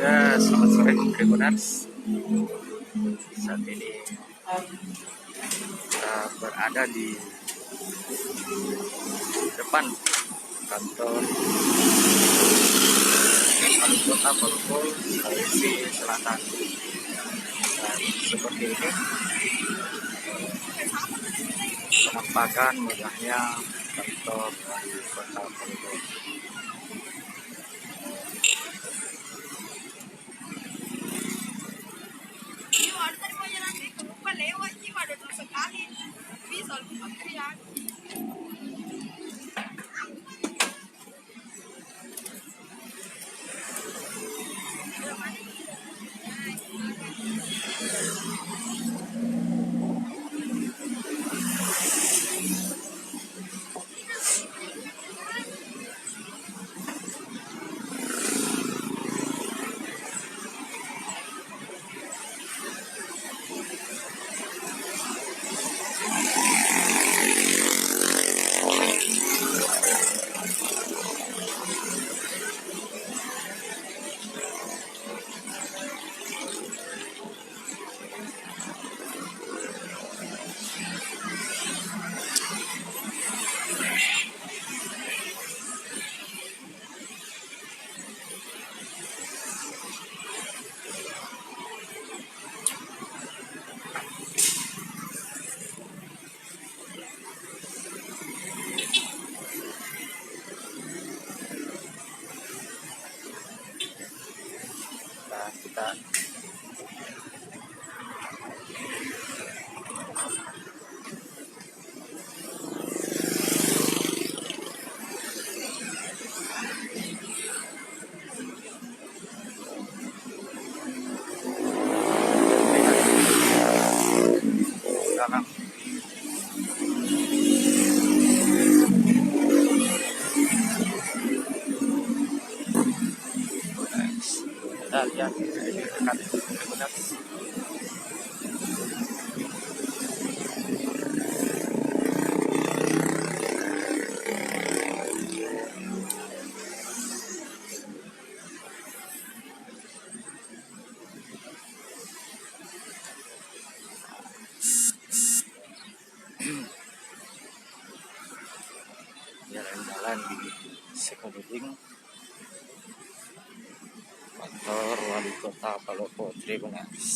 Ya, selamat sore Tribuners. Saat ini kita berada di depan kantor Wali Kota Maluku, Sulawesi Selatan. Dan seperti ini penampakan megahnya kantor Wali Kota Maluku. Kita sekarang kita lihat di dekat Tribuners. Jalan-jalan di sekeliling kantor Wali Kota Palopo Tribuners.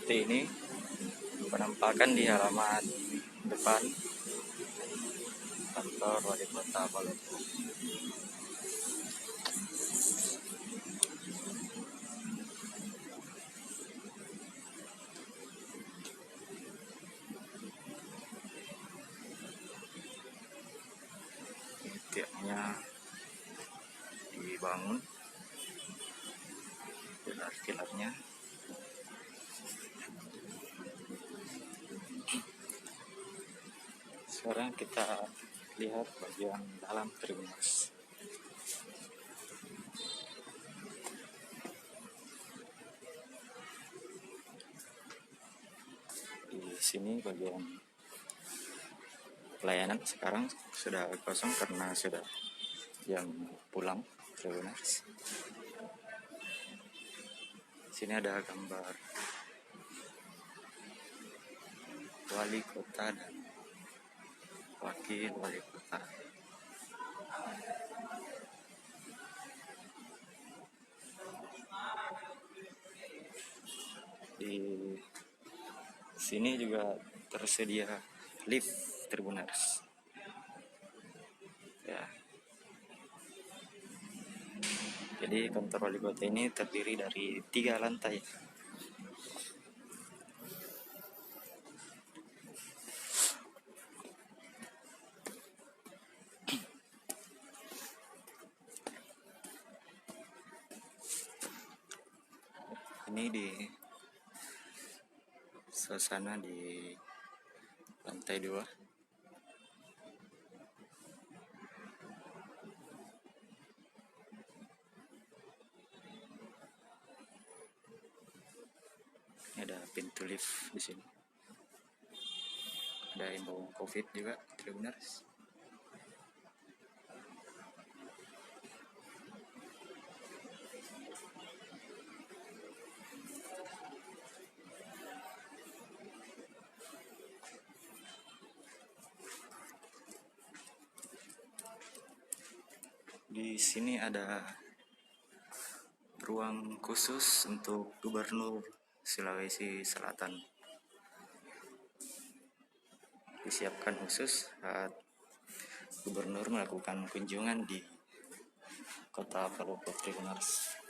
Seperti ini penampakan di halaman depan kantor Wali Kota Palopo. Tiapnya dibangun, pilar-pilarnya. Sekarang kita lihat bagian dalam Tribuners. Di sini bagian pelayanan sekarang sudah kosong karena sudah jam pulang Tribuners. Sini ada gambar wali kota dan wakil wali kota. Di sini juga tersedia lift Tribuners. Ya. Jadi kantor wali kota ini terdiri dari 3 lantai. Ini di suasana di lantai 2. pintu lift di sini. Ada himbauan COVID juga, Tribuners. Di sini ada ruang khusus untuk Gubernur Sulawesi Selatan. Disiapkan khusus saat Gubernur melakukan kunjungan di Kota Palopo, Tribuners.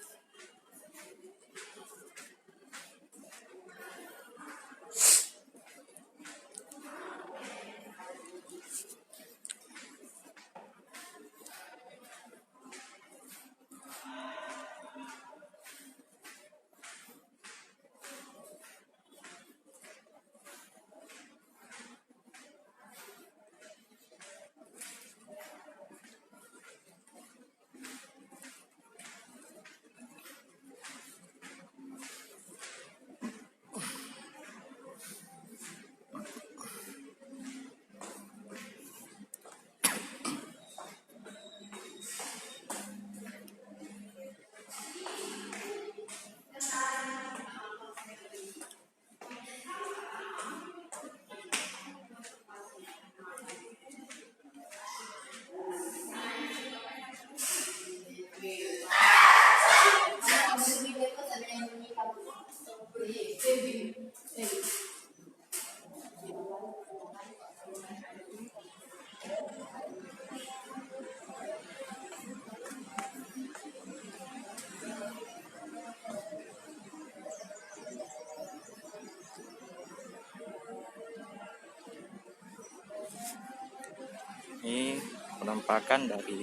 Ini penampakan dari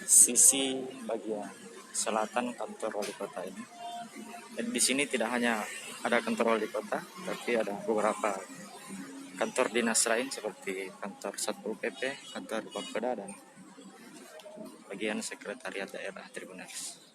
sisi bagian selatan kantor wali kota ini. Dan di sini tidak hanya ada kantor wali kota, tapi ada beberapa kantor dinas lain seperti kantor Satpol PP, kantor Bapeda, dan bagian sekretariat daerah, Tribuners.